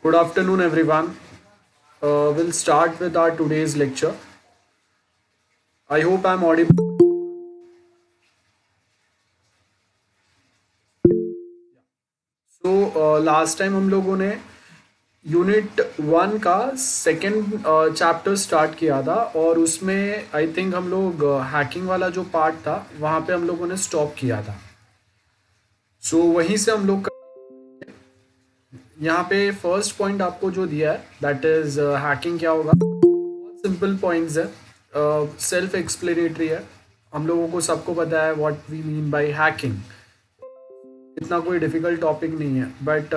Good afternoon, everyone. We'll start with our today's lecture. I hope I'm audible. Last time हम लोगों ने unit one का second chapter start किया था और उसमें आई थिंक हम लोग हैकिंग वाला जो पार्ट था वहाँ पे हम लोगों ने स्टॉप किया था। वहीं से हम लोग यहाँ पे फर्स्ट पॉइंट आपको जो दिया है दैट इज हैकिंग क्या होगा। बहुत सिंपल पॉइंट्स है, सेल्फ एक्सप्लेनेटरी है। हम लोगों को सबको पता है what we mean by hacking. इतना कोई डिफिकल्ट टॉपिक नहीं है बट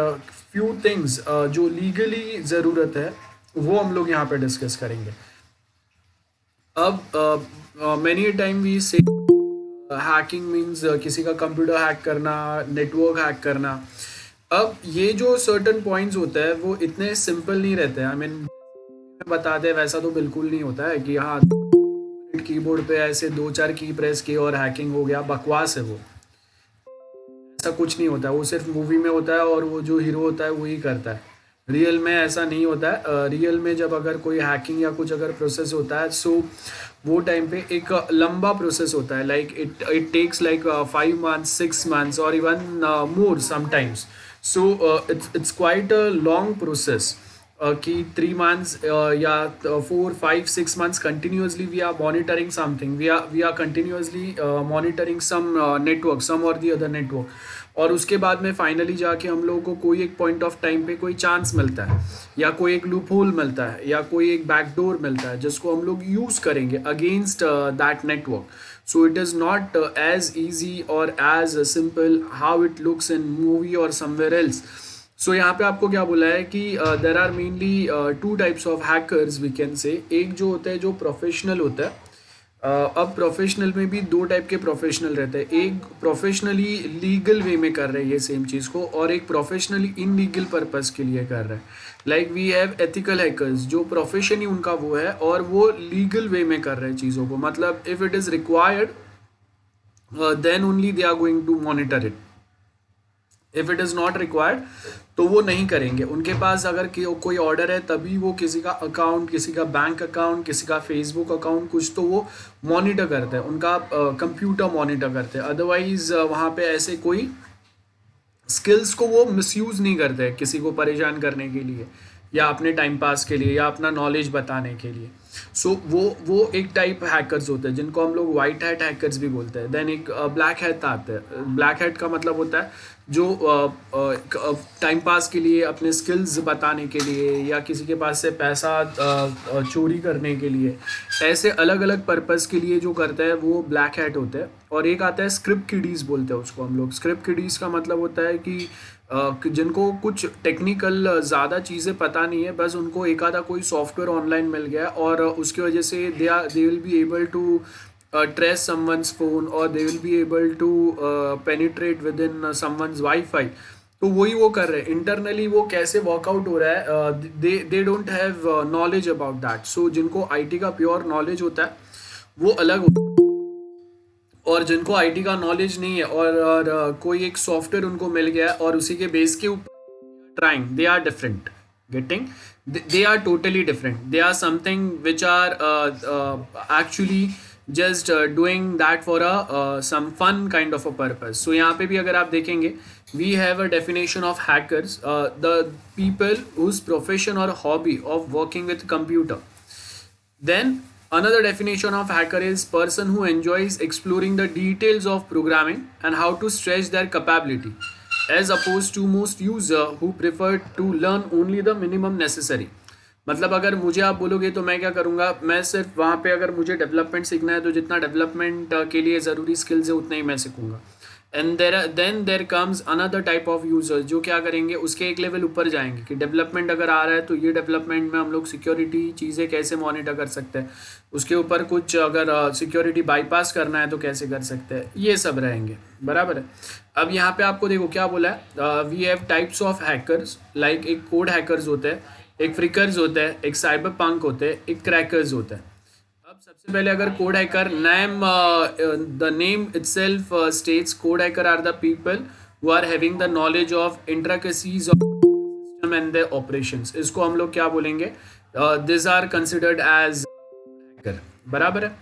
फ्यू थिंग्स जो लीगली ज़रूरत है वो हम लोग यहाँ पे डिस्कस करेंगे। अब मैनी टाइम वी से हैकिंग मीन्स किसी का कंप्यूटर हैक करना, नेटवर्क हैक करना। अब ये जो सर्टन पॉइंट्स होते हैं वो इतने सिंपल नहीं रहते हैं। आई मीन बताते हैं वैसा तो बिल्कुल नहीं होता है कि हाँ कीबोर्ड पे ऐसे दो चार की प्रेस की और हैकिंग हो गया। बकवास है वो। ऐसा कुछ नहीं होता है, वो सिर्फ मूवी में होता है और वो जो हीरो होता है वही करता है। रियल में ऐसा नहीं होता है। रियल में जब अगर कोई हैकिंग या कुछ अगर प्रोसेस होता है सो वो टाइम पे एक लंबा प्रोसेस होता है। Like it it takes like 5 months 6 months और even more sometimes. It's quite a long process कि 3 मंथ्स या 4 5 6 months continuously we are monitoring something, we are continuously monitoring some network, some or the other network। और उसके बाद में finally जाके हम लोगों को कोई एक पॉइंट ऑफ टाइम पे कोई चांस मिलता है या कोई एक लूप होल मिलता है या कोई एक बैकडोर मिलता है जिसको हम लोग यूज़ करेंगे against that network. So it is not as easy और as simple how it looks in movie और समवेयर एल्स। यहाँ पे आपको क्या बोला है कि there are mainly two types of hackers we can say. एक जो होता है जो प्रोफेशनल होता है। अब प्रोफेशनल में भी दो टाइप के प्रोफेशनल रहते हैं। एक प्रोफेशनली लीगल वे में कर रहे हैं ये सेम चीज़ को और एक प्रोफेशनली इनलीगल पर्पस के लिए कर रहे हैं। Like we have ethical hackers जो प्रोफेशन ही उनका वो है और वो लीगल वे में कर रहे हैं चीज़ों को। मतलब if it is required then only they are going to monitor it. If it is not required तो वो नहीं करेंगे। उनके पास अगर कोई ऑर्डर है तभी वो किसी का अकाउंट, किसी का बैंक अकाउंट, किसी का फेसबुक अकाउंट कुछ तो वो मॉनिटर करते हैं, उनका कंप्यूटर मॉनिटर करते हैं। अदरवाइज वहाँ पे ऐसे कोई स्किल्स को वो मिसयूज़ नहीं करते किसी को परेशान करने के लिए या अपने टाइम पास के लिए या अपना नॉलेज बताने के लिए। वो एक टाइप हैकर्स होते हैं जिनको हम लोग वाइट हैट हैकर्स भी बोलते हैं। देन एक ब्लैक हैट आता है। ब्लैक हैट का मतलब होता है जो टाइम पास के लिए, अपने स्किल्स बताने के लिए या किसी के पास से पैसा चोरी करने के लिए, ऐसे अलग अलग पर्पस के लिए जो करता है वो ब्लैक हैट होते हैं। और एक आता है स्क्रिप्ट किडीज़ बोलते हैं उसको हम लोग। स्क्रिप्ट किडीज़ का मतलब होता है कि जिनको कुछ टेक्निकल ज़्यादा चीज़ें पता नहीं है, बस उनको एक आधा कोई सॉफ्टवेयर ऑनलाइन मिल गया और उसकी वजह से they will be able to trace someone's phone or they will be able to penetrate within someone's wifi. तो वही वो कर रहे हैं। इंटरनली वो कैसे वर्कआउट हो रहा है, दे don't have knowledge about that. जिनको आईटी का प्योर नॉलेज होता है वो अलग होता है और जिनको आईटी का नॉलेज नहीं है और कोई एक सॉफ्टवेयर उनको मिल गया है और उसी के बेस के ऊपर trying, they are different, getting, they are totally different, they are something which are actually just doing that for a some fun kind of a purpose। यहाँ पे भी अगर आप देखेंगे we have a definition of hackers, the people whose profession or hobby of working with computer। Then another definition of hacker is person who enjoys exploring the details of programming and how to stretch their capability, as opposed to most user who prefer to learn only the minimum necessary। मतलब अगर मुझे आप बोलोगे तो मैं क्या करूँगा, मैं सिर्फ वहाँ पे अगर मुझे डेवलपमेंट सीखना है तो जितना डेवलपमेंट के लिए ज़रूरी स्किल्स है उतना ही मैं सीखूँगा। And there comes another type of users जो क्या करेंगे, उसके एक लेवल ऊपर जाएंगे कि डेवलपमेंट अगर आ रहा है तो ये डेवलपमेंट में हम लोग सिक्योरिटी चीज़ें कैसे मॉनिटर कर सकते हैं, उसके ऊपर कुछ अगर सिक्योरिटी बाईपास करना है तो कैसे कर सकते हैं, ये सब रहेंगे। बराबर है। अब यहाँ पे आपको देखो क्या बोला है, we have types of hackers. Like एक कोड हैकर्स होते हैं, एक फ्रिकर्स होते हैं, एक साइबर पंक होते हैं, एक क्रैकर्स होते हैं। अब सबसे पहले अगर code hacker name, the name itself states code hacker are the people who are having the knowledge of intricacies of and the operations, इसको हम लोग क्या बोलेंगे, this are considered as hacker, बराबर है।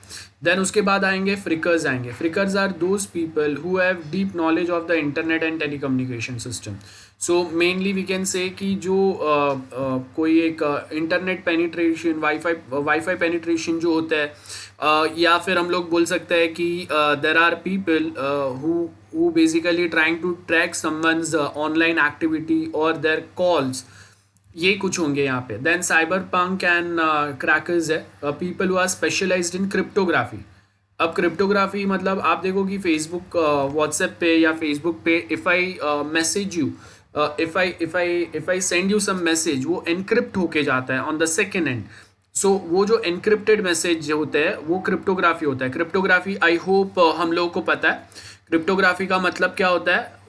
देन उसके बाद आएंगे फ्रिकर्स आएंगे। Phreakers are those people who have deep knowledge of the internet and telecommunication system. So mainly we can say कि जो कोई एक इंटरनेट पेनिट्रेशन, वाईफाई पेनिट्रेशन जो होता है, या फिर हम लोग बोल सकते हैं कि there are people who basically trying to track someone's online activity और देयर कॉल्स, ये कुछ होंगे यहाँ पे। Then cyber punk and crackers है, people who are specialized in cryptography. अब क्रिप्टोग्राफी मतलब आप देखो कि फेसबुक, व्हाट्सएप पे या फेसबुक पे if I message you, if I send you some message, वो एनक्रिप्ट होके जाता है on the second end. So वो जो एनक्रिप्टेड मैसेज होते हैं वो क्रिप्टोग्राफी होता है। क्रिप्टोग्राफी आई होप हम लोगों को पता है। क्रिप्टोग्राफी का मतलब क्या होता है,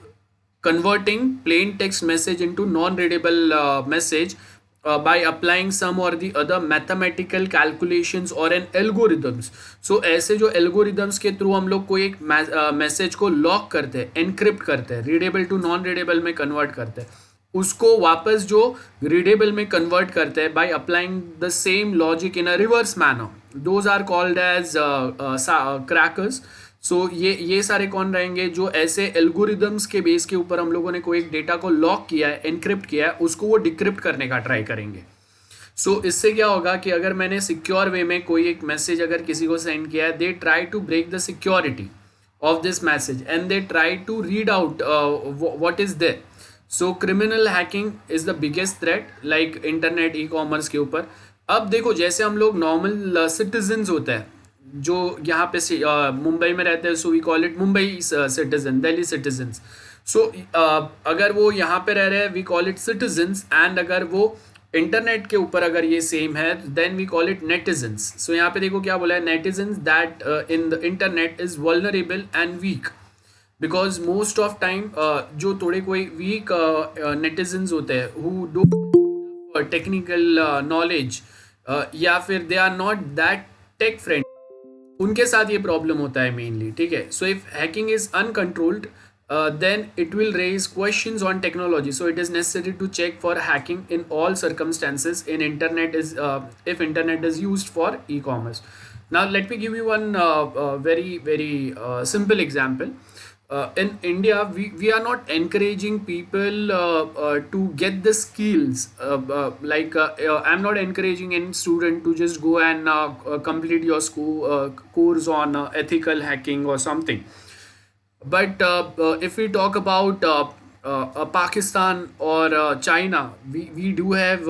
converting plain text message into non-readable message by applying some or the other mathematical calculations or an algorithms। so ऐसे जो algorithms के थ्रू हम लोग कोई एक मैसेज को लॉक करते हैं, एनक्रिप्ट करते हैं, रीडेबल टू नॉन रीडेबल में कन्वर्ट करते हैं, उसको वापस जो रीडेबल में कन्वर्ट करते हैं by applying the same logic in a reverse manner, those are called as crackers. So ये सारे कौन रहेंगे, जो ऐसे एल्गोरिदम्स के बेस के ऊपर हम लोगों ने कोई एक डेटा को लॉक किया है, एनक्रिप्ट किया है, उसको वो डिक्रिप्ट करने का ट्राई करेंगे। सो इससे क्या होगा कि अगर मैंने सिक्योर वे में कोई एक मैसेज अगर किसी को सेंड किया है, they try to break the security of this message and they try to read out what is there. So criminal hacking is the biggest threat like internet e commerce के ऊपर। अब देखो जैसे हम लोग नॉर्मल सिटीजन्स होते हैं जो यहाँ पे मुंबई में रहते हैं, so we call it Mumbai citizen, Delhi citizens. So अगर वो यहाँ पे रह रहे हैं we call it citizens, and अगर वो इंटरनेट के ऊपर अगर ये सेम है then we call it netizens. So यहाँ पे देखो क्या बोला है, netizens that in the internet is vulnerable and weak, because most of time जो थोड़े कोई वीक नेटिजन्स होते हैं हु डोंट टेक्निकल नॉलेज, या फिर they are not that tech friend, उनके साथ ये प्रॉब्लम होता है मेनली, ठीक है। So if hacking is uncontrolled then it will raise questions on technology, so it is necessary to check for hacking in all circumstances in internet is if internet is used for e-commerce. Now let me give you one very simple example. In India we are not encouraging people to get the skills, I'm not encouraging any student to just go and complete your school course on ethical hacking or something. But if we talk about Pakistan or China, we do have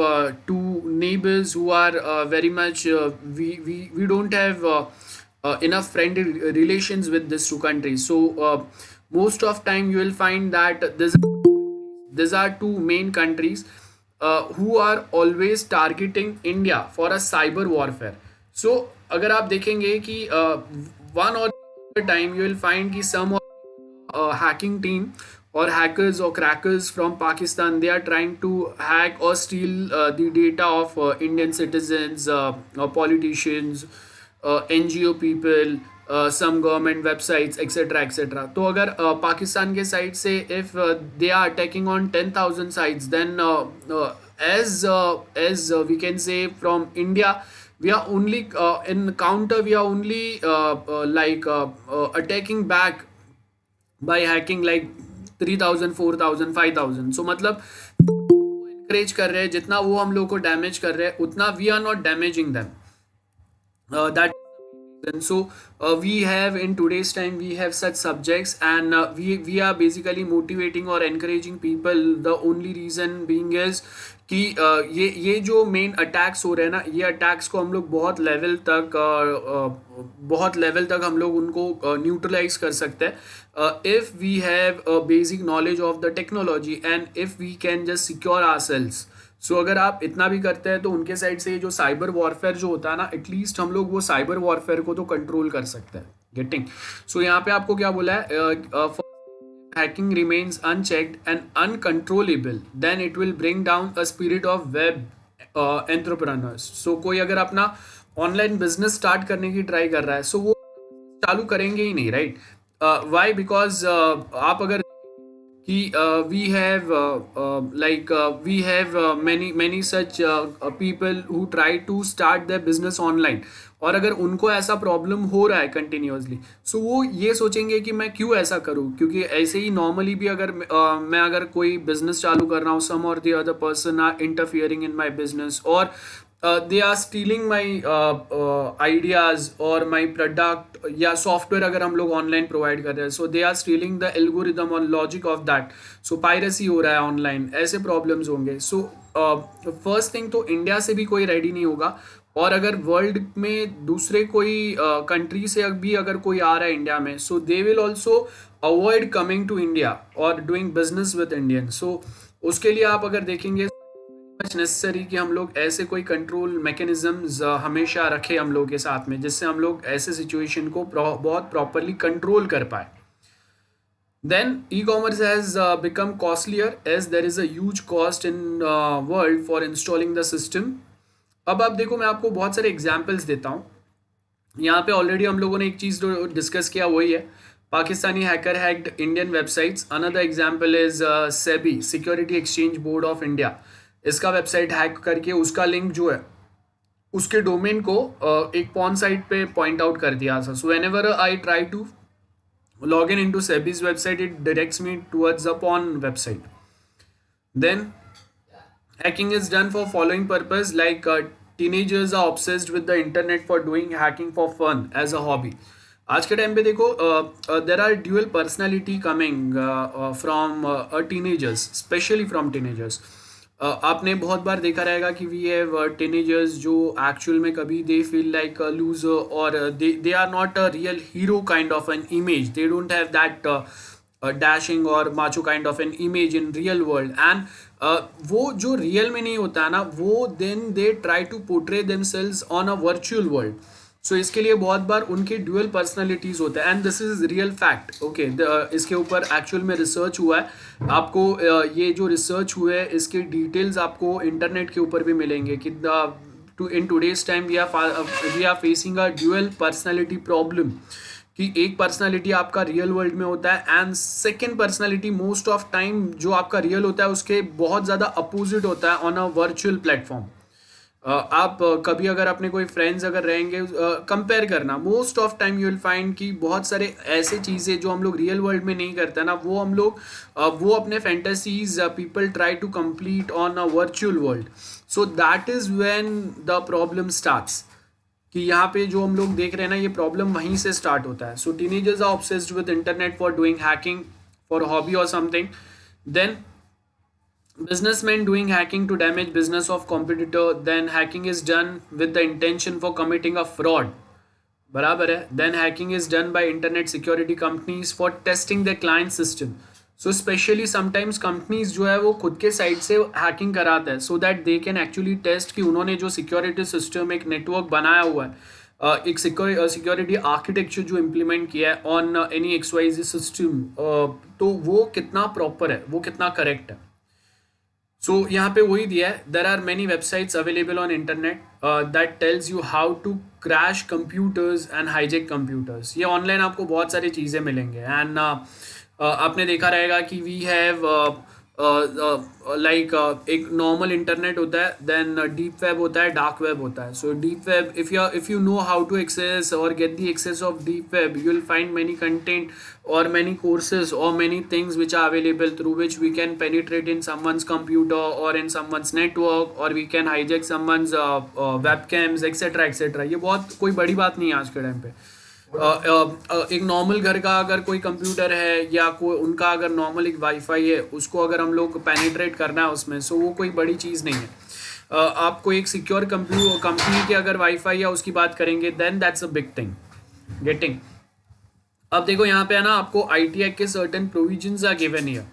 two neighbors who are very much we don't have enough friendly relations with these two countries. So most of time you will find that these are two main countries who are always targeting India for a cyber warfare. So अगर आप देखेंगे कि one or the time you will find कि some hacking team or hackers or crackers from Pakistan, they are trying to hack or steal the data of Indian citizens, politicians, NGO people, some government websites, etc etc. तो अगर पाकिस्तान के side से if they are attacking on 10,000 sites, then as we can say from India we are only in counter we are only attacking back by hacking like 3,000 4,000 5,000. सो मतलब encourage कर रहे हैं, जितना वो हम लोग को डैमेज कर रहे हैं उतना we are not damaging them. That and so we have in today's time we have such subjects, and we are basically motivating or encouraging people. The only reason being is कि ये जो main attacks हो रहे हैं ना, ये attacks को हम लोग बहुत लेवल तक हम लोग उनको न्यूट्रलाइज कर सकते हैं if we have a basic knowledge of the technology and if we can just secure ourselves. So अगर आप इतना भी करते हैं तो उनके साइड से ये जो साइबर वॉरफेयर जो होता है ना, एटलीस्ट हम लोग वो साइबर वॉरफेयर को तो कंट्रोल कर सकते हैं. गेटिंग. सो यहाँ पे आपको क्या बोला है, hacking remains unchecked and uncontrollable, then it will bring down a spirit of web entrepreneurs. So कोई अगर अपना ऑनलाइन बिजनेस स्टार्ट करने की ट्राई कर रहा है, सो वो चालू करेंगे ही नहीं, राइट? वाई? बिकॉज आप अगर कि we have many such people who try to start their business online, और अगर उनको ऐसा प्रॉब्लम हो रहा है कंटिन्यूअसली, सो वो ये सोचेंगे कि मैं क्यों ऐसा करूं, क्योंकि ऐसे ही नॉर्मली भी अगर मैं अगर कोई बिजनेस चालू कर रहा हूँ, सम और the other person are interfering in my business, और they are stealing my ideas और माई प्रोडक्ट या सॉफ्टवेयर अगर हम लोग ऑनलाइन प्रोवाइड कर रहे हैं, so they are stealing the algorithm और logic of that, so piracy हो रहा है ऑनलाइन, ऐसे प्रॉब्लम्स होंगे। सो फर्स्ट थिंग तो इंडिया से भी कोई रेडी नहीं होगा, और अगर वर्ल्ड में दूसरे कोई कंट्री से भी अगर कोई आ रहा है इंडिया में, so they will also avoid coming to India और डूइंग बिजनेस विद इंडियन। सो उसके लिए आप अगर देखेंगे मच नेसेसरी कि हम लोग ऐसे कोई कंट्रोल मैकेनिज्म्स हमेशा रखें हम लोग के साथ में, जिससे हम लोग ऐसे सिचुएशन को बहुत प्रॉपरली कंट्रोल कर पाए। Then e commerce has become costlier as there is a huge cost in world for installing the system. अब आप देखो, मैं आपको बहुत सारे एग्जाम्पल्स देता हूँ। यहाँ पे ऑलरेडी हम लोगों ने एक चीज़ जो डिस्कस किया वही है, Pakistani hacker hacked Indian websites. Another example is SEBI, security exchange board of India, इसका वेबसाइट हैक करके उसका लिंक जो है उसके डोमेन को एक पॉन साइट पे पॉइंट आउट कर दिया था। So whenever I try to log in to SEBI's website, it directs me towards a porn website. Then hacking is done for following purpose, like teenagers are obsessed with the internet for doing hacking for fun as a hobby। आज के time पे देखो, there are dual personality coming from teenagers, specially from teenagers. आपने बहुत बार देखा रहेगा कि वी हैव टीनेजर्स जो एक्चुअल में कभी दे फील लाइक लूजर, और they are not a real hero kind of an image, they don't have that dashing और macho kind of an image in real world, and वो जो real में नहीं होता है ना, वो then they try to portray themselves on a virtual world. So इसके लिए बहुत बार उनके ड्यूअल पर्सनालिटीज होते हैं, and this is real fact. Okay, इसके ऊपर एक्चुअल में रिसर्च हुआ है। आपको ये जो रिसर्च हुए है इसके डिटेल्स आपको इंटरनेट के ऊपर भी मिलेंगे कि in today's time we are facing a dual personality problem, कि एक पर्सनालिटी आपका रियल वर्ल्ड में होता है and second personality most of time जो आपका रियल होता है उसके बहुत ज़्यादा अपोजिट होता है ऑन अ वर्चुअल प्लेटफॉर्म। आप कभी अगर अपने कोई फ्रेंड्स अगर रहेंगे, कंपेयर करना, most of time you will find कि बहुत सारे ऐसे चीज़ें जो हम लोग रियल वर्ल्ड में नहीं करते ना, वो हम लोग वो अपने fantasies people try to complete on a virtual world. So that is when the problem starts, कि यहाँ पे जो हम लोग देख रहे हैं ना, ये प्रॉब्लम वहीं से स्टार्ट होता है। So teenagers are obsessed with internet for doing hacking for hobby और something. Then businessmen doing hacking to damage business of competitor, then hacking is done with the intention for committing a fraud, बराबर है। Then hacking is done by internet security companies for testing the client system. So specially sometimes companies जो है वो खुद के side से hacking कराता है, so that they can actually test कि उन्होंने जो सिक्योरिटी सिस्टम एक नेटवर्क बनाया हुआ है, एक सिक्योरिटी आर्किटेक्चर जो इम्प्लीमेंट किया है ऑन एनी XYZ सिस्टम, तो वो कितना प्रॉपर है, वो कितना करेक्ट है। सो यहाँ पे वही दिया है, there are many websites available on internet that tells you how to crash computers and hijack computers. ये ऑनलाइन आपको बहुत सारी चीज़ें मिलेंगे, एंड आपने देखा रहेगा कि वी हैव लाइक एक नॉर्मल इंटरनेट होता है, देन डीप वेब होता है, डार्क वेब होता है। So deep web, if you know how to access और get the access of deep web, you will find many content or many courses or many things which are available through which we can penetrate in someone's computer or in someone's network, or we can hijack someone's webcams etc etc। ये बहुत कोई बड़ी बात नहीं है आज के time पे। एक नॉर्मल घर का अगर कोई कंप्यूटर है या कोई उनका अगर नॉर्मल एक वाईफाई है, उसको अगर हम लोग पेनिट्रेट करना है उसमें, सो वो कोई बड़ी चीज़ नहीं है। आपको एक सिक्योर कंपनी के अगर वाईफाई या उसकी बात करेंगे, then that's a big thing getting. अब देखो यहाँ पे है ना, आपको IT एक्ट के certain provisions are given here.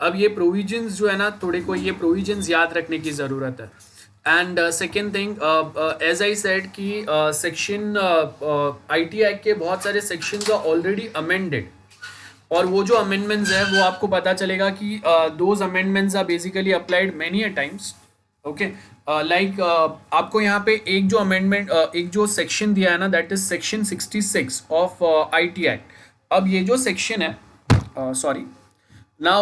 अब ये प्रोविजंस जो है ना, थोड़े को ये प्रोविजंस याद रखने की ज़रूरत है। And second thing, as I said कि सेक्शन IT एक्ट के बहुत सारे सेक्शंस आर ऑलरेडी अमेंडेड, और वो जो अमेंडमेंट्स है वो आपको पता चलेगा कि those amendments are basically applied many a times. Okay, like आपको यहाँ पे एक जो अमेंडमेंट एक जो सेक्शन दिया है ना, that is section 66 of IT act. अब ये जो सेक्शन है, sorry, Now,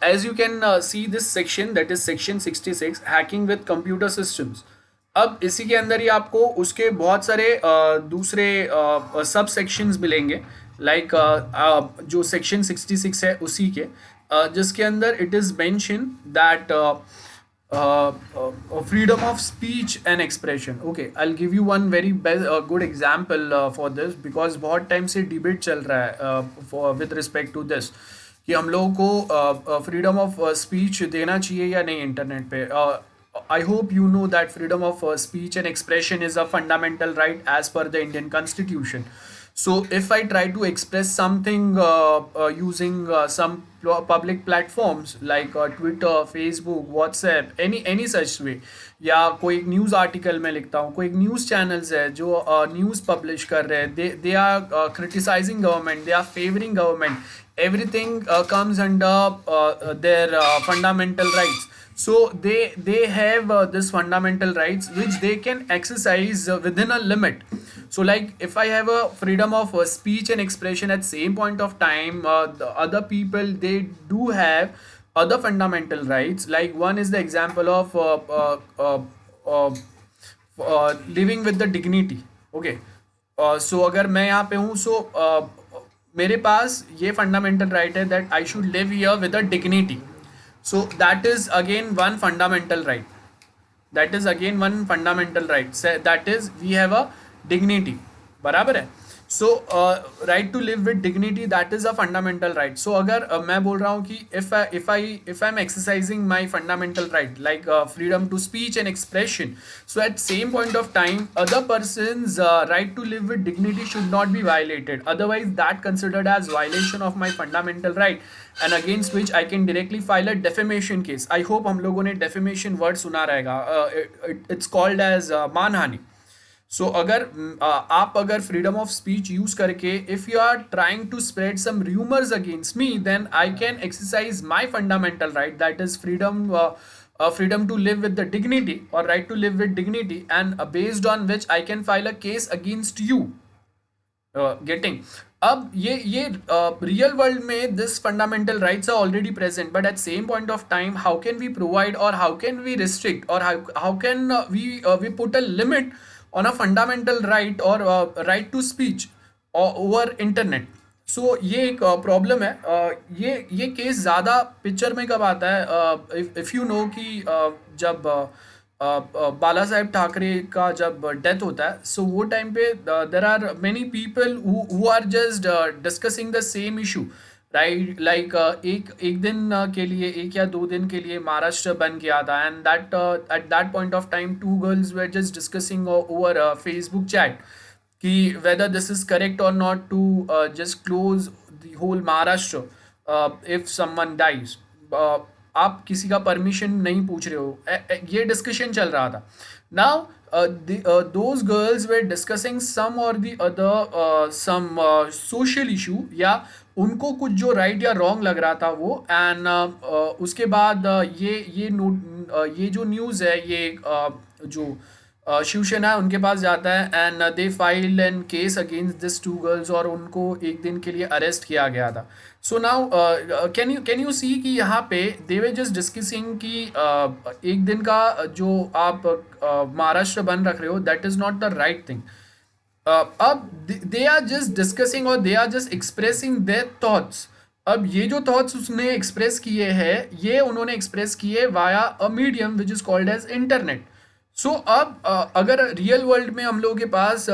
as you can see this section, that is section 66, hacking with computer systems. अब इसी के अंदर ही आपको उसके बहुत सारे दूसरे सब सेक्शंस मिलेंगे, लाइक जो सेक्शन 66 है उसी के जिसके अंदर it is mention that freedom of speech and expression. Okay, I'll give you one very good example for this, because बहुत टाइम से डिबेट चल रहा है with respect to this, कि हम लोगों को फ्रीडम ऑफ स्पीच देना चाहिए या नहीं इंटरनेट पे. I hope you know that freedom of speech and expression is a fundamental right as per the Indian Constitution. So if I try to express something using some public platforms like Twitter, Facebook, WhatsApp, any such way, या कोई news article में लिखता हूँ, कोई news channels है जो news publish कर रहे हैं, they are criticising government, they are favouring government, everything comes under their fundamental rights. So they have this fundamental rights which they can exercise within a limit. So like if I have a freedom of speech and expression, at same point of time the other people, they do have other fundamental rights. Like one is the example of living with the dignity. Okay, so अगर मैं यहाँ पे हूँ, so मेरे पास ये fundamental right है that I should live here with a dignity. So that is again one fundamental right, that is again one fundamental right, that is we have a dignity. बराबर है. So right to live with dignity, that is a fundamental right. So अगर मैं बोल रहा हूँ कि if I am exercising my fundamental right like freedom to speech and expression, so at same point of time other person's right to live with dignity should not be violated, otherwise that considered as violation of my fundamental right, and against which I can directly file a defamation case. I hope हम लोगों ने defamation word सुना रहेगा. It's called as मानहानि. सो अगर आप अगर freedom of speech use करके if you are trying to spread some rumours against me, then I can exercise my fundamental right, that is freedom to live with the dignity, or right to live with dignity, and based on which I can file a case against you. Getting अब ये real world में this fundamental rights are already present, but at same point of time how can we provide, और how can we restrict, और how can we put a limit on a fundamental right or right to speech over internet. सो ये एक problem है. ये case ज़्यादा picture में कब आता है, इफ़ यू नो कि जब बाला साहेब ठाकरे का जब डेथ होता है, सो वो टाइम पे there are many people who are just discussing the same issue, right. Like एक दिन के लिए, एक या दो दिन के लिए महाराष्ट्र बन गया था, and that at that point of time two girls were just discussing over Facebook chat कि वेदर दिस इज करेक्ट और not to just close the whole Maharashtra if someone dies. आप किसी का परमिशन नहीं पूछ रहे हो, ये डिस्कशन चल रहा था. Now those girls were discussing some or the other some social issue, या उनको कुछ जो राइट या रॉन्ग लग रहा था वो, एंड उसके बाद ये जो न्यूज़ है, ये जो शिवसेना है उनके पास जाता है, and they file an case against this two girls, और उनको एक दिन के लिए अरेस्ट किया गया था. So now can you see कि यहाँ पे दे वर जस्ट डिस्कसिंग कि एक दिन का जो आप महाराष्ट्र बन रख रहे हो, that is not the right thing. अब दे आर जस्ट डिस्कसिंग और they are just expressing their thoughts. अब ये जो थॉट्स उसने एक्सप्रेस किए हैं, ये उन्होंने एक्सप्रेस किए via a medium which is called as internet. So अब अगर रियल वर्ल्ड में हम लोगों के पास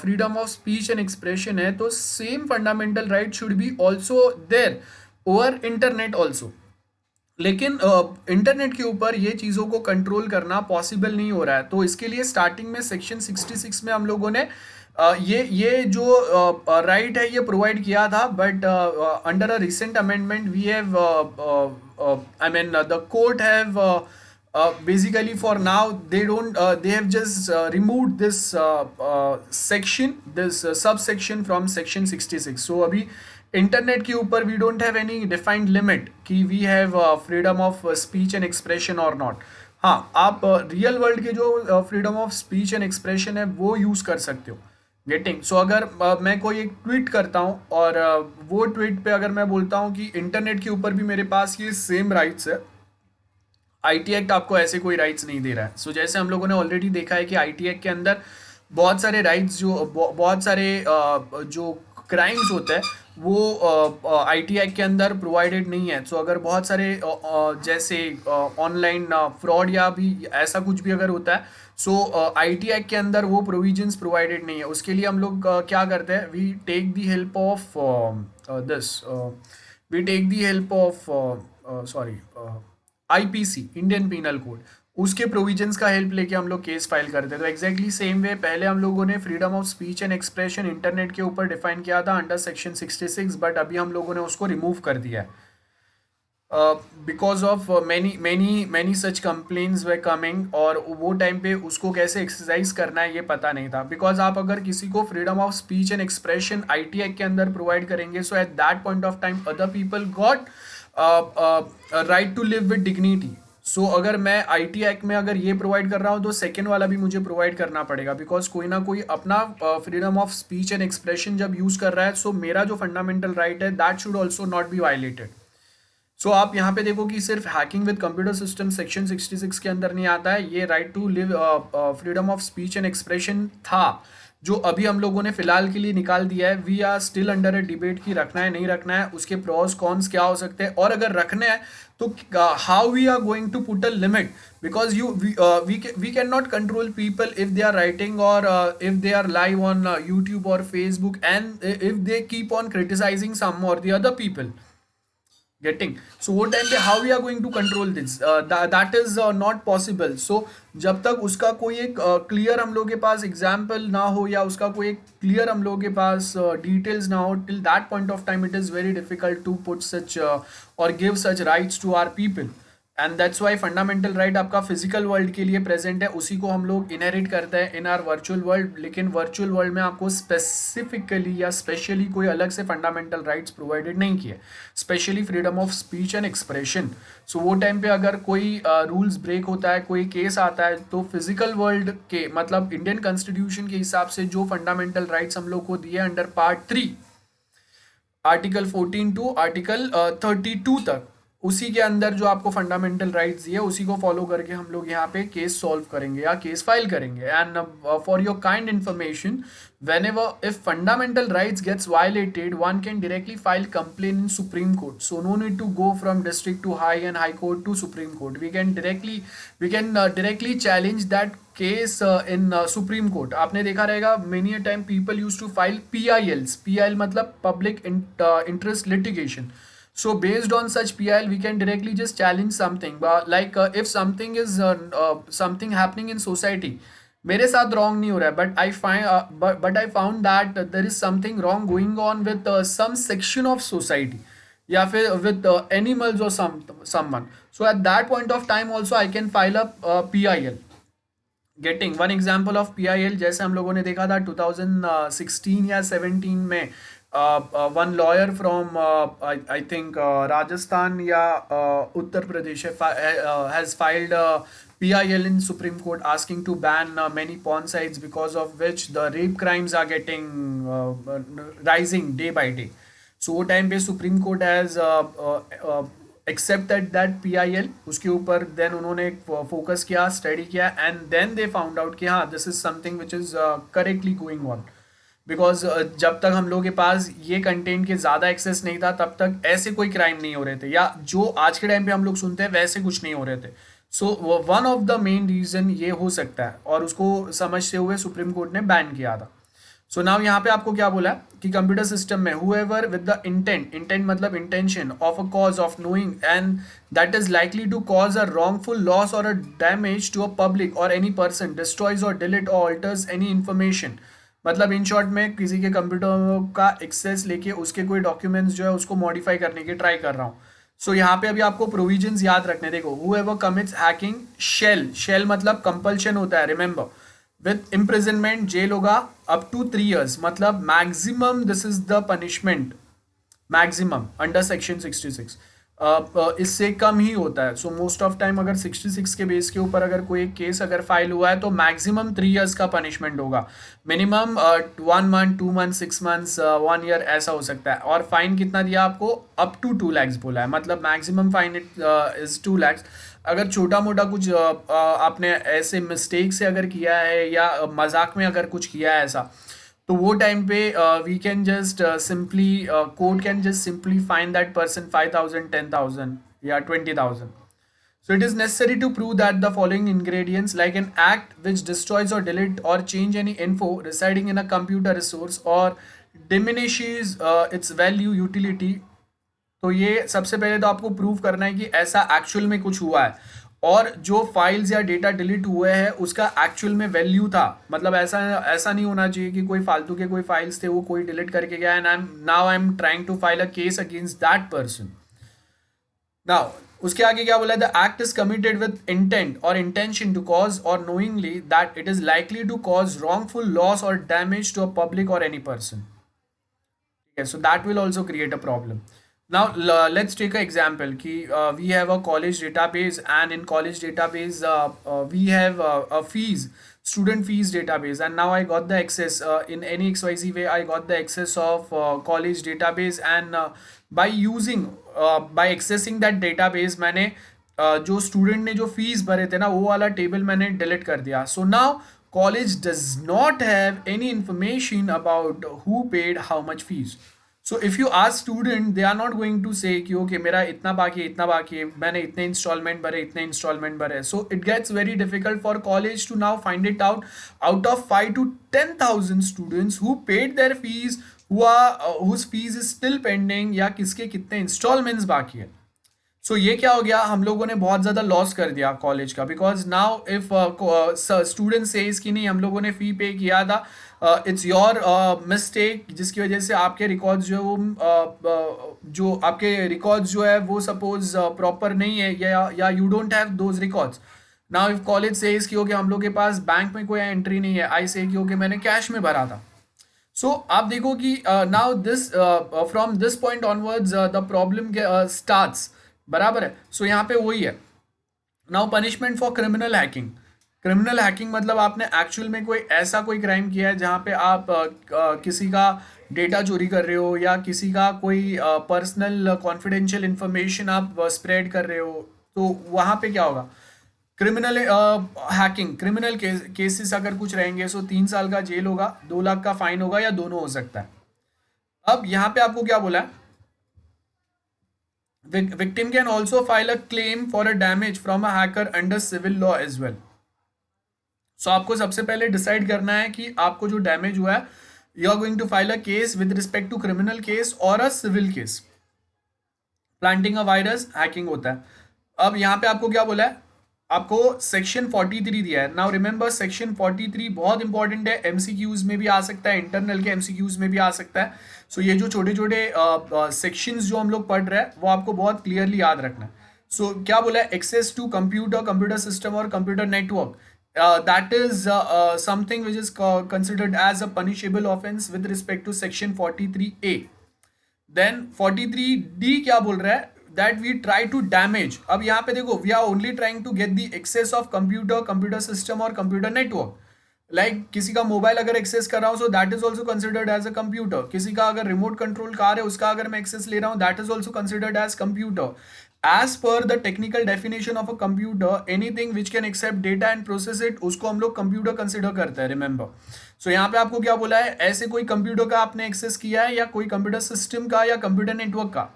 freedom of speech and expression है, तो same fundamental right should be also there over internet also. लेकिन इंटरनेट के ऊपर ये चीज़ों को कंट्रोल करना पॉसिबल नहीं हो रहा है. तो इसके लिए स्टार्टिंग में सेक्शन 66 में हम लोगों ने ये जो राइट है ये प्रोवाइड किया था, but under a recent amendment we have I mean the court have basically for now they have just removed this section, this subsection from section 66. so अभी इंटरनेट के ऊपर we don't have any defined limit कि we have freedom of speech and expression और not. हाँ, आप real world के जो freedom of speech and expression है वो यूज़ कर सकते हो. गेटिंग। सो अगर मैं कोई एक ट्वीट करता हूँ और वो ट्वीट पे अगर मैं बोलता हूँ कि इंटरनेट के ऊपर भी मेरे पास ये सेम राइट्स है, आईटी एक्ट आपको ऐसे कोई राइट्स नहीं दे रहा है। सो जैसे हम लोगों ने ऑलरेडी देखा है कि आईटी एक्ट के अंदर बहुत सारे राइट्स जो बहुत सारे जो क्राइम्स होते हैं वो आईटी एक्ट के अंदर प्रोवाइडेड नहीं है। सो अगर बहुत सारे जैसे ऑनलाइन फ्रॉड या भी ऐसा कुछ भी अगर होता है, सो आईटी एक्ट के अंदर वो प्रोविजंस प्रोवाइडेड नहीं है। उसके लिए हम लोग क्या करते हैं, we take the help of this we take the help of sorry IPC, Indian penal code, उसके प्रोविजंस का हेल्प लेके हम लोग केस फाइल करते हैं। तो एग्जैक्टली सेम वे पहले हम लोगों ने freedom of speech and expression internet के ऊपर डिफाइन किया था अंडर सेक्शन 66, बट अभी हम लोगों ने उसको रिमूव कर दिया है because of many many many such complaints were coming, और वो टाइम पे उसको कैसे एक्सरसाइज करना है ये पता नहीं था। बिकॉज आप अगर किसी को freedom of speech and expression IT act के अंदर प्रोवाइड करेंगे, so at that point of time other people got right to live with dignity. So अगर मैं आईटी एक्ट में अगर ये प्रोवाइड कर रहा हूँ तो सेकेंड वाला भी मुझे प्रोवाइड करना पड़ेगा, बिकॉज कोई ना कोई अपना freedom of speech and expression जब यूज कर रहा है, सो मेरा जो फंडामेंटल राइट है that should also not be violated. So आप यहाँ पे देखो कि सिर्फ hacking with computer system section 66 के अंदर नहीं आता है, ये right to live freedom of speech and expression था, जो अभी हम लोगों ने फिलहाल के लिए निकाल दिया है। We are still under a debate कि रखना है नहीं रखना है, उसके प्रोस कॉन्स क्या हो सकते हैं, और अगर रखने हैं तो how we are going to put a limit, because we can not control people if they are writing और if they are live on YouTube और Facebook and if they keep on criticising some और the other people getting. So वो time पे how we are going to control this, that is not possible. So जब तक उसका कोई एक clear हम लोग के पास एग्जाम्पल ना हो या उसका कोई एक क्लियर हम लोग के पास डिटेल्स ना हो, till that point of time it is very difficult to put such और give such rights to our people. And that's why fundamental right आपका फिजिकल वर्ल्ड के लिए प्रेजेंट है, उसी को हम लोग इनहेरिट करते हैं इन आर वर्चुअल वर्ल्ड। लेकिन वर्चुअल वर्ल्ड में आपको स्पेसिफिकली या स्पेशली कोई अलग से फंडामेंटल राइट्स प्रोवाइडेड नहीं किए, specially freedom of speech and expression. So वो टाइम पे अगर कोई रूल्स ब्रेक होता है, कोई केस आता है, तो फिजिकल वर्ल्ड के मतलब इंडियन कॉन्स्टिट्यूशन के हिसाब से जो फंडामेंटल राइट्स हम लोग को दिए under part 3 article 14 to article 32 तक, उसी के अंदर जो आपको फंडामेंटल राइट्स दिए उसी को फॉलो करके हम लोग यहाँ पे केस सॉल्व करेंगे या केस फाइल करेंगे। And for your kind information, whenever if fundamental rights gets violated, one can directly file complaint in Supreme Court, so no need to go from district to high and high court to Supreme Court. We can directly challenge that case in Supreme Court. आपने देखा रहेगा many a time people used to file PILs, PIL मतलब public interest litigation. So based on such PIL we can directly just challenge something, but like if something is something happening in society, मेरे साथ wrong नहीं हो रहा है, but I found that there is something wrong going on with some section of society या फिर with animals और someone, so at that point of time also I can file a PIL। Getting one example of PIL, जैसे हम लोगों ने देखा था 2016 या 17 में one lawyer from I think Rajasthan या Uttar Pradesh has filed PIL in Supreme Court asking to ban many porn sites, because of which the rape crimes are getting rising day by day. So वो टाइम पे supreme court has accepted that PIL, उसके ऊपर then उन्होंने focus किया, study किया, and then they found out कि हाँ this is something which is correctly going on. Because जब तक हम लोग के पास ये कंटेंट के ज़्यादा एक्सेस नहीं था तब तक ऐसे कोई क्राइम नहीं हो रहे थे, या जो आज के टाइम पे हम लोग सुनते हैं वैसे कुछ नहीं हो रहे थे। So one of the main reason ये हो सकता है, और उसको समझते हुए सुप्रीम कोर्ट ने बैन किया था। सो नाउ यहाँ पे आपको क्या बोला कि computer system whoever with the द इंटेंट मतलब intention of a cause of knowing and that is likely to cause a wrongful loss और a damage to a public और एनी पर्सन डिस्ट्रॉयज और डिलीट और अल्टर्स एनी इन्फॉर्मेशन। मतलब in short में किसी के कंप्यूटर का एक्सेस लेके उसके कोई डॉक्यूमेंट्स जो है उसको मॉडिफाई करने की ट्राई कर रहा हूँ। सो यहाँ पे अभी आपको प्रोविजंस याद रखने, देखो whoever commits hacking शेल मतलब कंपल्शन होता है, रिमेंबर, विद इम्प्रिजनमेंट जेल होगा अप टू 3 years, मतलब maximum this is the punishment maximum under section 66। इससे कम ही होता है। सो मोस्ट ऑफ टाइम अगर 66 के बेस के ऊपर अगर कोई केस अगर फाइल हुआ है तो मैक्सिमम 3 years का पनिशमेंट होगा, minimum 1 month 2 months 6 months 1 year ऐसा हो सकता है। और फाइन कितना दिया आपको, अप टू 2 lakhs बोला है, मतलब मैक्सिमम फाइन इज 2 lakhs। अगर छोटा मोटा कुछ आपने ऐसे मिस्टेक से अगर किया है या मजाक में अगर कुछ किया है ऐसा, तो वो टाइम पे we can just simply court can just simply fine that person 5,000 10,000 या 20,000। So it is necessary to prove that the following ingredients, like an act which destroys or delete or change any info residing in a computer resource or diminishes its value utility। तो ये सबसे पहले तो आपको prove करना है कि ऐसा एक्चुअल में कुछ हुआ है और जो फाइल्स या डेटा डिलीट हुए हैं उसका एक्चुअल में वैल्यू था। मतलब ऐसा ऐसा नहीं होना चाहिए कि कोई फालतू के कोई फाइल्स थे वो कोई डिलीट करके गया and I am trying to file a case against that person. Now उसके आगे क्या बोला है, the act is committed with intent और इंटेंशन टू कॉज और knowingly that it is likely to cause wrongful loss और डैमेज टू अ पब्लिक और any person. Okay, so that will also create a problem. Now let's take an example ki we have a college database, and in college database we have a fees, student fees database, and now I got the access in any XYZ way. I got the access of college database, and by using by accessing that database मैंने जो student ने जो fees भरे थे ना वो वाला table मैंने डिलीट कर दिया। So now college does not have any information about who paid how much fees. So if you ask student, they are not going to say कि okay मेरा इतना बाकी है इतना बाकी है, मैंने इतने इंस्टॉलमेंट भरे इतने इंस्टॉलमेंट भरे। So it gets very difficult for college to now find it out of 5 to 10,000 students who paid their fees, who are whose fees is still pending, या किसके कितने इंस्टॉलमेंट्स बाकी है। सो ये क्या हो गया, हम लोगों ने बहुत ज़्यादा लॉस कर दिया कॉलेज का, because now if student says कि नहीं हम लोगों ने फ़ी पे किया था, इट्स योर मिस्टेक, जिसकी वजह से आपके रिकॉर्ड्स जो है वो जो आपके रिकॉर्ड्स जो है वो सपोज प्रॉपर नहीं है या you don't have those records. Now if college says कि ओके हम लोग के पास बैंक में कोई एंट्री नहीं है, आई से कि ओके मैंने कैश में भरा था। सो आप देखो कि now this from this point onwards the problem starts, बराबर है। सो यहाँ पे वही है। Now punishment for criminal hacking. Criminal hacking मतलब आपने एक्चुअल में कोई ऐसा कोई क्राइम किया है जहाँ पे आप किसी का डेटा चोरी कर रहे हो या किसी का कोई पर्सनल कॉन्फिडेंशियल इंफॉर्मेशन आप स्प्रेड कर रहे हो, तो वहाँ पे क्या होगा, क्रिमिनल हैकिंग क्रिमिनल केसेस अगर कुछ रहेंगे सो 3 साल का जेल होगा, 2 लाख का फाइन होगा या दोनों हो सकता है। अब यहाँ पे आपको क्या बोला है, victim can also file a claim for a damage from a hacker under civil law as well. So आपको सबसे पहले डिसाइड करना है कि आपको जो डैमेज हुआ है, you are going to file a case with respect to criminal case और a civil case. Planting a virus hacking होता है। अब यहाँ पे आपको क्या बोला है, आपको सेक्शन 43 दिया है। नाउ रिमेंबर सेक्शन 43 बहुत इंपॉर्टेंट है, एमसीक्यूज में भी आ सकता है, इंटरनल के एमसीक्यूज में भी आ सकता है। सो ये जो छोटे छोटे सेक्शंस जो हम लोग पढ़ रहे हैं वो आपको बहुत क्लियरली याद रखना है। सो क्या बोला है, access to computer, computer system और computer network, that is something which is considered as a punishable offense with respect to section 43A. Then 43D क्या बोल रहा है, that we try to damage। अब यहाँ पे देखो, we are only trying to get the access of computer, computer system और computer network। Like किसी का मोबाइल अगर एक्सेस कर रहा हूँ, so that is also considered as a computer. किसी का अगर रिमोट कंट्रोल कार है उसका अगर मैं एक्सेस ले रहा हूँ, that is also considered as computer. As per the technical definition of a computer, anything which can accept data and process it, उसको हम लोग कंप्यूटर कंसिडर करते हैं, रिमेंबर। सो यहाँ पे आपको क्या बोला है, ऐसे कोई कंप्यूटर का आपने एक्सेस किया है या कोई कंप्यूटर सिस्टम का या कंप्यूटर नेटवर्क का,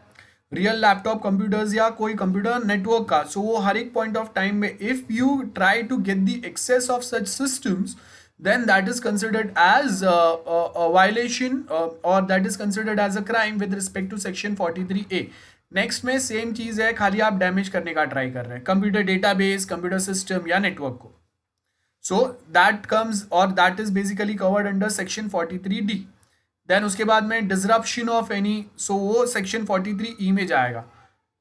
रियल लैपटॉप कंप्यूटर्स या कोई कंप्यूटर नेटवर्क का। सो वो हर एक पॉइंट ऑफ टाइम में if you try to get the access of such systems, then that is considered as a violation or that is considered as a crime with respect to section 43A। Next में same चीज़ है, खाली आप damage करने का try कर रहे हैं computer database, computer system या नेटवर्क को। सो दैट कम्स और that is basically covered under section 43D। Then उसके बाद में डिसरप्शन ऑफ एनी, सो वो सेक्शन 43E में जाएगा,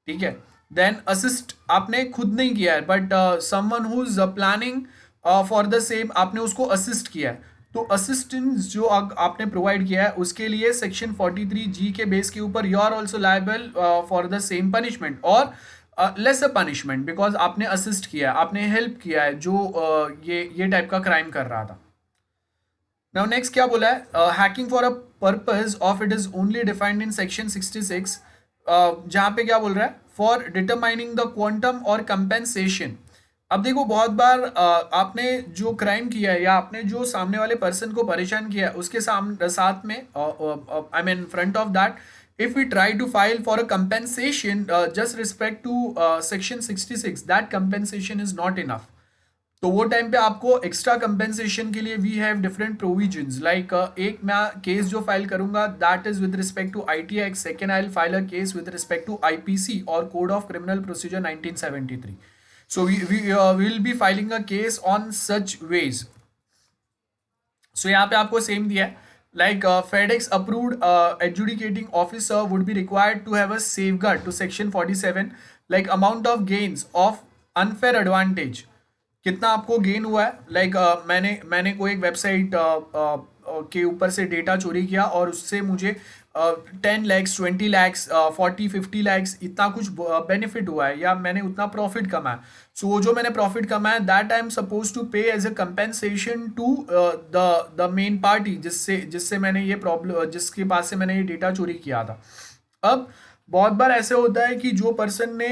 ठीक है। देन असिस्ट आपने खुद नहीं किया है, but someone who is planning for the same, आपने उसको असिस्ट किया है, तो असिस्टेंस जो आपने प्रोवाइड किया है उसके लिए सेक्शन 43G के बेस के ऊपर you are also liable for the same punishment और लेसर पनिशमेंट, बिकॉज आपने असिस्ट किया है, आपने हेल्प किया है जो ये टाइप का क्राइम कर रहा था। नाउ नेक्स्ट क्या बोला है, hacking for a purpose of it is only defined in section 66, जहाँ पे क्या बोल रहा है, फॉर डिटरमाइनिंग द क्वांटम और कंपेंसेशन। अब देखो बहुत बार आपने जो क्राइम किया है या आपने जो सामने वाले पर्सन को परेशान किया है उसके साथ में I mean front of that, if we try to file for a compensation just respect to section 66, that compensation is not enough. तो वो टाइम पे आपको एक्स्ट्रा कंपेंसेशन के लिए we have different provisions, like एक मैं केस जो file करूंगा that is with respect to IT act, second I will file a case with respect to IPC और code of criminal procedure 1973. So we will be filing a case on such ways. So यहाँ पे आपको same दिया है, like FedEx approved adjudicating officer would be required to have a safeguard to section 47, like amount of gains of unfair advantage, कितना आपको gain हुआ है, like मैंने कोई एक वेबसाइट के ऊपर से डेटा चोरी किया और उससे मुझे 10 lakhs 20 lakhs 40 50 lakhs इतना कुछ बेनिफिट हुआ है या मैंने उतना प्रॉफिट कमाया। सो वो जो मैंने प्रॉफिट कमाया that I am suppose to pay as a compensation to the main party जिससे मैंने ये प्रॉब्लम, जिसके पास से मैंने ये डेटा चोरी किया था। अब बहुत बार ऐसे होता है कि जो पर्सन ने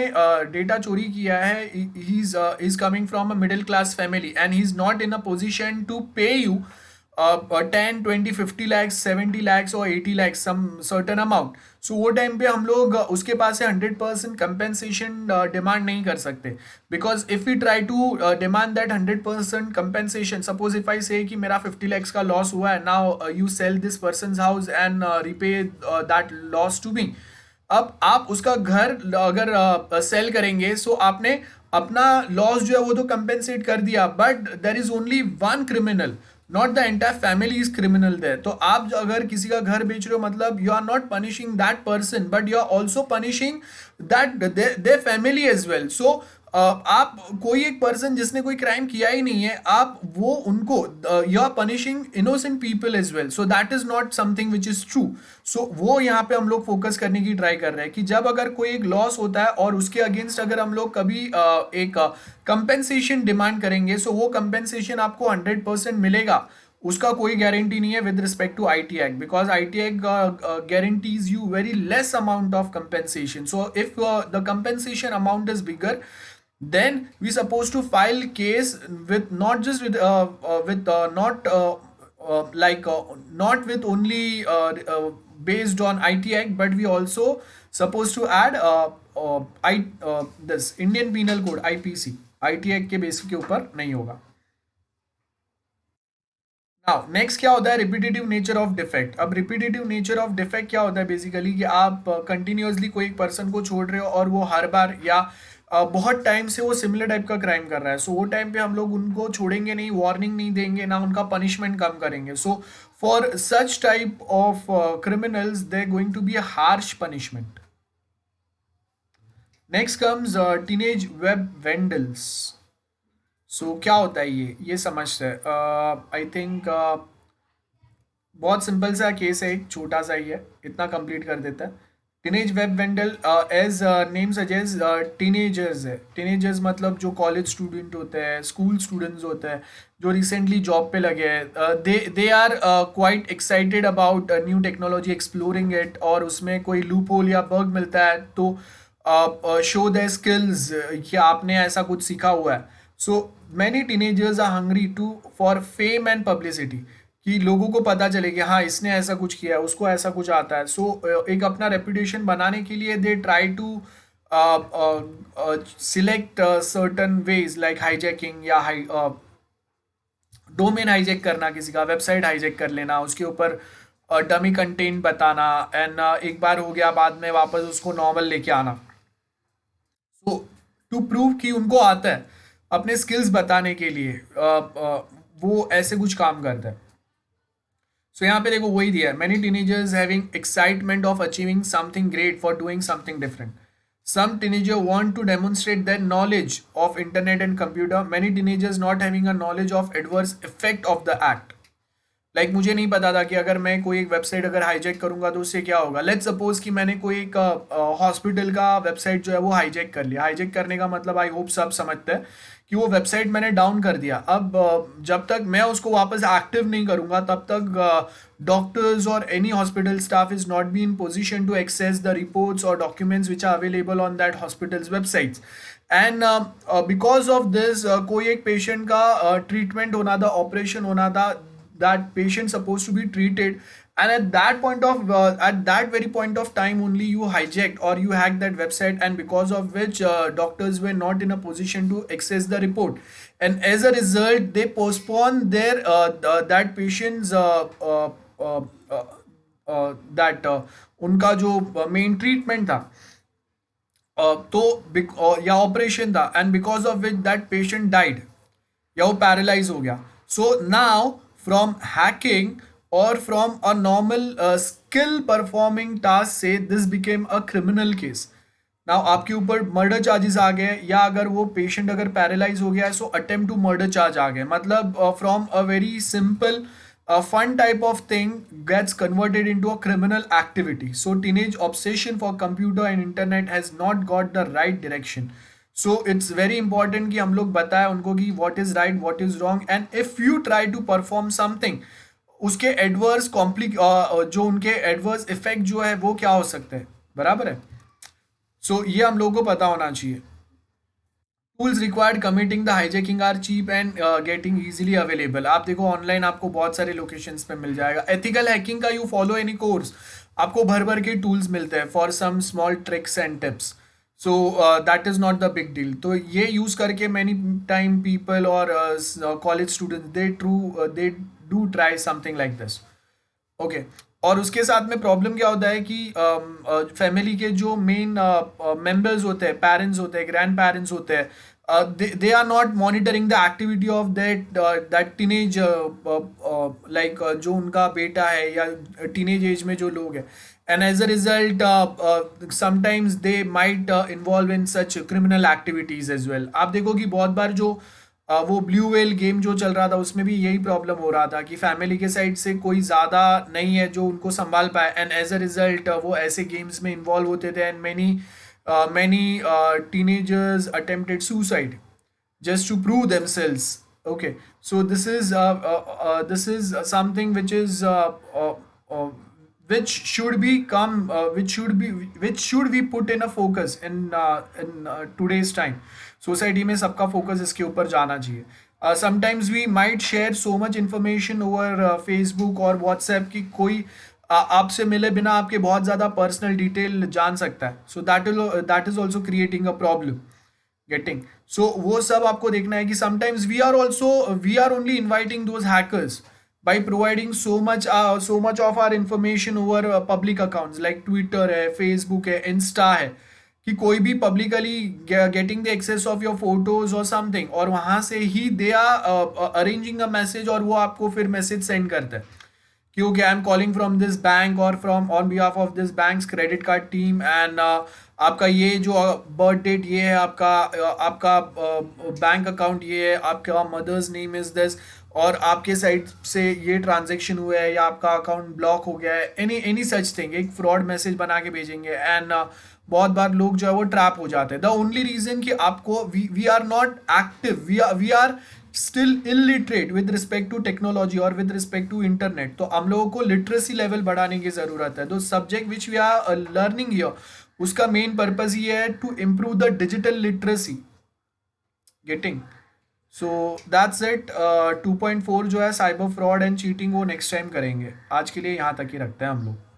डेटा चोरी किया है he is coming from a middle class family and he is not in a position to pay you 10 20 50 lakhs 70 lakhs और 80 lakhs some certain amount. So वो टाइम पे हम लोग उसके पास से 100% कंपेंसेशन डिमांड नहीं कर सकते, because if we try to demand that 100% compensation, suppose if I say कि मेरा 50 lakhs का लॉस हुआ है, now you sell this person house and repay that loss to me. अब आप उसका घर अगर सेल करेंगे सो आपने अपना लॉस जो है वो तो कंपेंसेट कर दिया, but there is only one criminal, not the entire family is criminal there. तो आप अगर किसी का घर बेच रहे हो मतलब you are not punishing that person but you are also punishing that the family as well. So आप कोई एक पर्सन जिसने कोई क्राइम किया ही नहीं है, आप वो उनको you are punishing innocent people as well, so that is not something which is true. So वो यहाँ पे हम लोग फोकस करने की ट्राई कर रहे हैं कि जब अगर कोई एक लॉस होता है और उसके अगेंस्ट अगर हम लोग कभी एक कंपेंसेशन डिमांड करेंगे सो वो कंपेंसेशन आपको 100% मिलेगा, उसका कोई गारंटी नहीं है with respect to IT act, because IT act guarantees you very less amount of compensation. So if the compensation amount is bigger, then we supposed to file case with not just with not like not with only based on IT Act, but we also supposed to add this Indian Penal Code IPC, IT Act के base के ऊपर नहीं होगा। Now next क्या होता है, repetitive nature of defect. अब repetitive nature of defect क्या होता है बेसिकली कि आप कंटिन्यूअसली कोई एक पर्सन को छोड़ रहे हो और वो हर बार या बहुत टाइम से वो सिमिलर टाइप का क्राइम कर रहा है, सो वो टाइम पे हम लोग उनको छोड़ेंगे नहीं, वार्निंग नहीं देंगे ना, उनका पनिशमेंट कम करेंगे। So for such type of criminals they going to be a harsh punishment. Next comes teenage web vandals. सो क्या होता है ये समझते हैं। आई थिंक बहुत सिंपल सा केस है, एक छोटा सा ही है, इतना कंप्लीट कर देता है। Teenage web vandal as name suggest teenagers है। टीनेजर्स मतलब जो कॉलेज स्टूडेंट होते हैं, स्कूल स्टूडेंट्स होते हैं जो रिसेंटली जॉब पे लगे हैं, they are quite excited about new technology, exploring it, और उसमें कोई लूप होल या बग मिलता है तो शो द स्किल्स कि आपने ऐसा कुछ सीखा हुआ है। So many teenagers are hungry to for fame and publicity, कि लोगों को पता चले कि हाँ इसने ऐसा कुछ किया है, उसको ऐसा कुछ आता है। सो एक अपना रेपुटेशन बनाने के लिए they try to select certain ways like hijacking या डोमेन हाईजैक करना, किसी का वेबसाइट हाईजैक कर लेना, उसके ऊपर डमी कंटेंट बताना एंड एक बार हो गया बाद में वापस उसको नॉर्मल लेके आना। सो टू प्रूव कि उनको आता है, अपने स्किल्स बताने के लिए वो ऐसे कुछ काम करता है। सो यहाँ पे देखो वही दिया है, many teenagers having excitement of achieving something great for doing something different. Some teenager want to demonstrate their knowledge of internet and computer. Many teenagers not having a knowledge of adverse effect of the act. Like मुझे नहीं पता था कि अगर मैं कोई एक website अगर हाईजैक करूंगा तो उससे क्या होगा। लेट्स सपोज कि मैंने कोई एक हॉस्पिटल का वेबसाइट जो है वो हाईजैक कर लिया। हाईजैक करने का मतलब आई होप सब समझते हैं कि वो वेबसाइट मैंने डाउन कर दिया। अब जब तक मैं उसको वापस एक्टिव नहीं करूंगा तब तक डॉक्टर्स और any hospital staff is not be in position to access the reports और documents which are available on that hospitals websites. And because of this कोई एक पेशेंट का ट्रीटमेंट होना था, ऑपरेशन होना था, that patient supposed to be treated, and at that very point of time only you hijacked or you hacked that website, and because of which doctors were not in a position to access the report, and as a result they postpone their that patient's uh, uh, that उनका जो main treatment था या operation था, and because of which that patient died या वो paralyse हो गया। So now from hacking और from a normal skill performing task से this became a criminal case. Now आपके ऊपर मर्डर चार्जेस आ गए, या अगर वो पेशेंट अगर पैरालाइज हो गया है सो अटेम्प्ट टू मर्डर चार्ज आ गए। मतलब from a very simple fun type of thing gets converted into a criminal activity. So teenage obsession for computer and internet has not got the right direction. So it's very important कि हम लोग बताएं उनको कि what is right, what is wrong, and if you try to perform something, उसके adverse जो उनके adverse effect जो है वो क्या हो सकते हैं, बराबर है। सो ये हम लोगों को पता होना चाहिए। Tools required committing the hijacking are cheap and getting easily available. आप देखो ऑनलाइन आपको बहुत सारे लोकेशंस पे मिल जाएगा। एथिकल हैकिंग का यू फॉलो एनी कोर्स, आपको भर भर के टूल्स मिलते हैं for some small tricks and tips. So that is not the big deal. तो ये यूज करके मैनी टाइम पीपल और college students they do try something like this. Okay. और उसके साथ में प्रॉब्लम क्या होता है कि फैमिली के जो मेन मेंबर्स होते हैं, पेरेंट्स होते हैं, ग्रैंड पेरेंट्स होते हैं, they are not monitoring the activity of that teenage like जो उनका बेटा है या टीनेज एज में जो लोग हैं, and as a result sometimes they might involve in such criminal activities as well। आप देखो कि बहुत बार जो वो ब्लू वेल गेम जो चल रहा था उसमें भी यही प्रॉब्लम हो रहा था कि फैमिली के साइड से कोई ज़्यादा नहीं है जो उनको संभाल पाए, एंड एज अ रिजल्ट वो ऐसे गेम्स में इन्वॉल्व होते थे, and many teenagers attempted suicide just to prove themselves। Okay, so this is something which is uh, which should be come which should be put in a focus in today's time। Society में सबका focus इसके ऊपर जाना चाहिए। Sometimes we might share so much information over Facebook और WhatsApp की कोई आपसे मिले बिना आपके बहुत ज़्यादा पर्सनल डिटेल जान सकता है। So that is also creating a problem getting. So वो सब आपको देखना है कि sometimes we are only inviting those hackers by providing so much of our information over public accounts like Twitter है, फेसबुक है, इंस्टा है, कि कोई भी publicly getting the access of your photos और समथिंग, और वहां से ही they are arranging a message, और वो आपको फिर मैसेज सेंड करता है कि okay I am calling from this bank और from on behalf of this bank's credit card team, and आपका ये जो बर्थ डेट ये है, आपका बैंक अकाउंट ये है, आपका मदर्स नेम इज दिस, और आपके साइड से ये ट्रांजेक्शन हुआ है या आपका अकाउंट ब्लॉक हो गया है, एनी एनी सच थिंग, एक फ्रॉड मैसेज बना के भेजेंगे। एंड बहुत बार लोग जो है वो ट्रैप हो जाते हैं। द ओनली रीजन कि आपको we are not active, we are still illiterate with respect to technology और विद रिस्पेक्ट टू इंटरनेट। तो हम लोगों को लिटरेसी लेवल बढ़ाने की ज़रूरत है। तो subject which we are learning here, उसका मेन पर्पज ये है to improve the digital literacy getting. So that's it. 2.4 जो है साइबर फ्रॉड एंड चीटिंग वो नेक्स्ट टाइम करेंगे। आज के लिए यहाँ तक ही रखते हैं हम लोग।